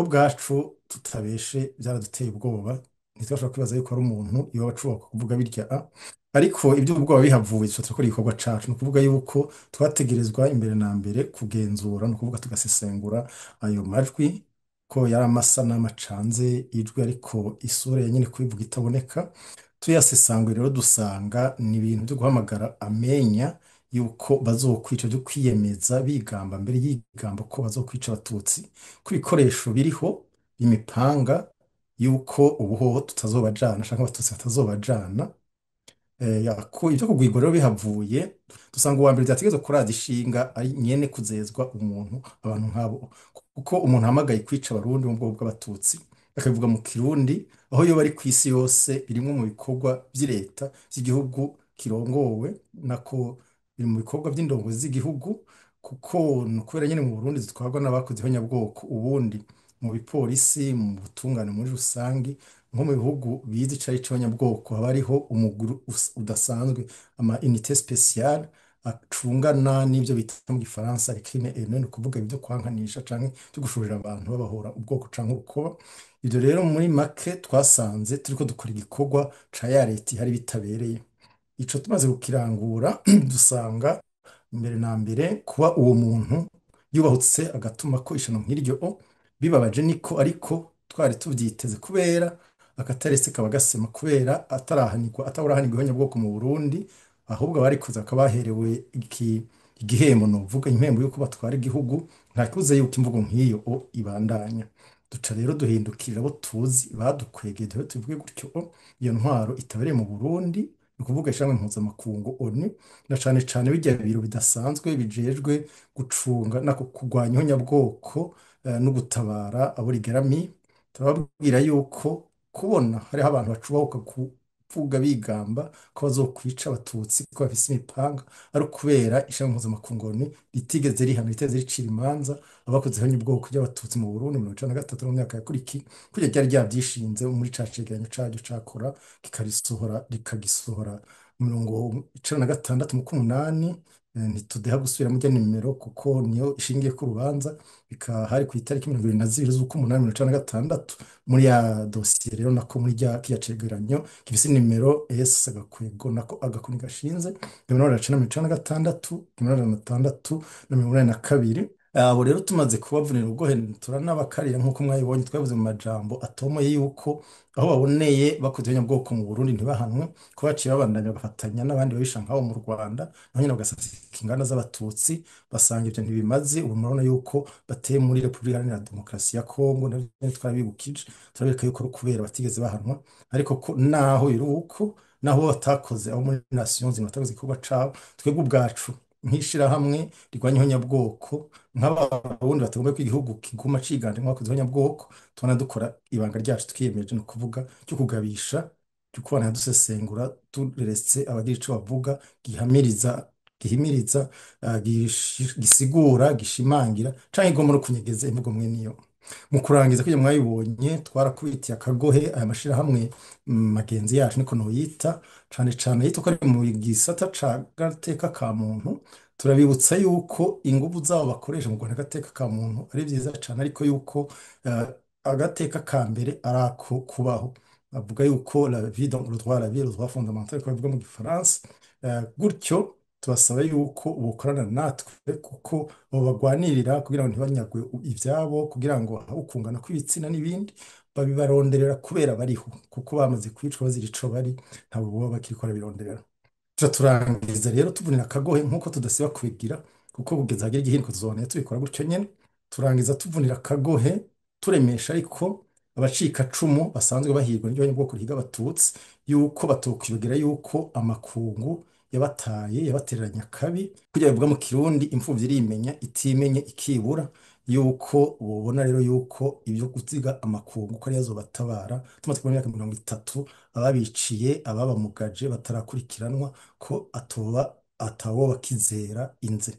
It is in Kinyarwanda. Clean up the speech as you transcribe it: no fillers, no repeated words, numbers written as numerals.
ubwacu tutabeshe byaraduteye ubwoba, ntitwashobora kwibaza yuko ari umuntu yoba ashobora kuvuga bitya ariko ibyo ubwoba bihavuye dushobora gukora igikorwa cacu, ni ukuvuga yuko twategerezwa imbere na mbere kugenzura, ni ukuvuga tugasesengura ayo majwi ko yari amasanamu acanze ijwi ariko isura ya nyine kubivuga itaboneka. Tuyasesanguye rero dusanga ni ibintu byo guhamagara amenya yuko bazokwica, byo kwiyemeza bigamba mbere y'igamba ko bazokwica abatutsi, ko ibikoresho biriho imipanga, yuko ubuhoho tutazobajana canke abatutsi batazobajana. Ko ibyo kugwigwa rero bihavuye dusanga uwa mbere byategerezwa kuraza ishinga ari nyene kuzezwa umuntu, abantu nk'abo, kuko umuntu ahamagaye kwica abarundi mu bwoko bw'abatutsi akabivuga mu kirundi aho yoba ari ku isi yose, birimwo mu bikorwa by'ileta by'igihugu kirongowe nako, biri mu bikorwa by'indongozi z'igihugu, kuko ni ukubera nyine mu Burundi zitwarwa n'abakoze ihonyabwoko. Ubundi mu bipolisi, mu butungane muri rusangi, nko mu bihugu bizi icari c'abanyabwoko haba hariho umuguru udasanzwe, ama unité spéciale acungana n'ibyo bita mu gifaransa les crimes haineux, ni ukuvuga ibyo kwankanisha canke byo gushorera abantu babahora ubwoko canke urukoba. Ibyo rero muri make twasanze turiko dukora igikorwa ca ya leta ihari bitabereye. Ico tumaze kukirangura dusanga mbere na mbere kuba uwo muntu yubahutse agatuma ko ishano nk'iryo bibabaje niko, ariko twari tubyiteze kubera akataretse kaba gasema, kubera atarahanirwa ihonyabwoko mu Burundi, ahubwo abarikoze akaba baherewe igihembo, novuga impembo yuko batwara igihugu. Nta kibuze yuko imvugo nk'iyo ibandanya. Duca rero duhindukirira abo tuzi badukwegeye, tuvuge gutyo iyo ntwaro itabereye mu Burundi, ni ukuvuga ishamwe mpuzamakungu ONU, na cane cane bijya biro bidasanzwe bijejwe gucunga nako kurwanya ihonyabwoko no gutabara abo rigeramiye. Turababwira yuko kubona hariho abantu bacubahuka kuvuga bigamba ko bazokwica abatutsi ko bafise imipanga, ari ukubera ishamwe mpuzamakungu ONU ritigeze rihana, ritigeze ricira imanza abakoze ihonyabwoko ry'abatutsi mu Burundi mu 1993 mu myaka yakurikiye, kuko ryari ryavyishinze muri ca cegeranyo caryo cakora rikagisohora mu 1996 mu k'umunani. Ntitudeha gusubira mujya nimero kuko niyo ishingiye ku rubanza, bikaba hari ku itariki 22 z'ukumunani 1996. Muri ya dosiye rero nako muri kiya cegeranyo gifise nimero S agakwego nako agakoni gashinze 1996 1982. Abo rero tumaze kubavunira ubwohe turanabakarira nk'uko mwabibonye, twavuze mu majambo atomoye yuko aho baboneye bakoze ihonyabwoko mu Burundi ntibahanwe, ko baciye babandanya bagafatanya n'abandi babisha nk'abo mu Rwanda naho nyine bagasasika inganda z'abatutsi, basanga ibyo ntibimaze. Ubu murabona yuko bateye muri Repubulika Iharanira Demokarasi ya Kongo, nabyo twabibukije turabereka yuko ari ukubera batigeze bahanwa, ariko ko naho biri uko, naho batakoze abo muri Nations Unies batakoze igikorwa cabo, twebwe ubwacu nk'ishirahamwe rirwanya ihonyabwoko, nk'abarundi batagomba ko igihugu kiguma ciganje nk'abakoze ihonyabwoko, tubona dukora ibanga ryacu twiyemeje, ni ukuvuga cyo kugabisha, cyo kubana dusesengura, turetse abagira ico bavuga, gihimiriza, gisigura, gishimangira canke igomba no kunyegeza imvugo mwe niyo. Mu kurangiza kugira mwabibonye, twarakubitiye akagohe aya mashirahamwe magenzi yacu niko noyita, cane cane yitwa ko ari mu gisata ca gateka ka muntu. Turabibutsa yuko inguvu zabo bakoresha mu Rwanda agateka ka muntu ari vyiza cane, ariko yuko agateka ka mbere arako kubaho. Bavuga yuko la vie dans le droit à la vie, le droit fondamental ko bavuga mu gifaransa. Gutyo tubasaba yuko bokorana natwe, kuko abo bagwanirira kugira ngo ntibanyagwe ivyabo, kugira ngo ukungana kw'ibitsina n'ibindi babibaronderera kubera bariho, kuko bamaze kwicwa bazira ico bari, ntabwo boba bakiriko barabironderera. Tuca turangiza rero tuvunira akagohe nk'uko tudasiba kwigira, kuko kugeza hagira igihinduka tuzobona tubikora gutyo nyene. Turangiza tuvunira akagohe turemesha ariko abacika cumu basanzwe bahigwa n'ihonyabwoko rihiga abatutsi, yuko batokwibagira yuko amakungu yabatereranya akabi, kugira bivuga mu kirundi imfuvyi irimenya itimenye ikibura, yuko bobona rero yuko ibyo guziga amakungu ko ari azobatabara. Tumaze kubona imyaka 30 ababiciye ababamugaje batarakurikiranwa, ko atawo bakizera inze.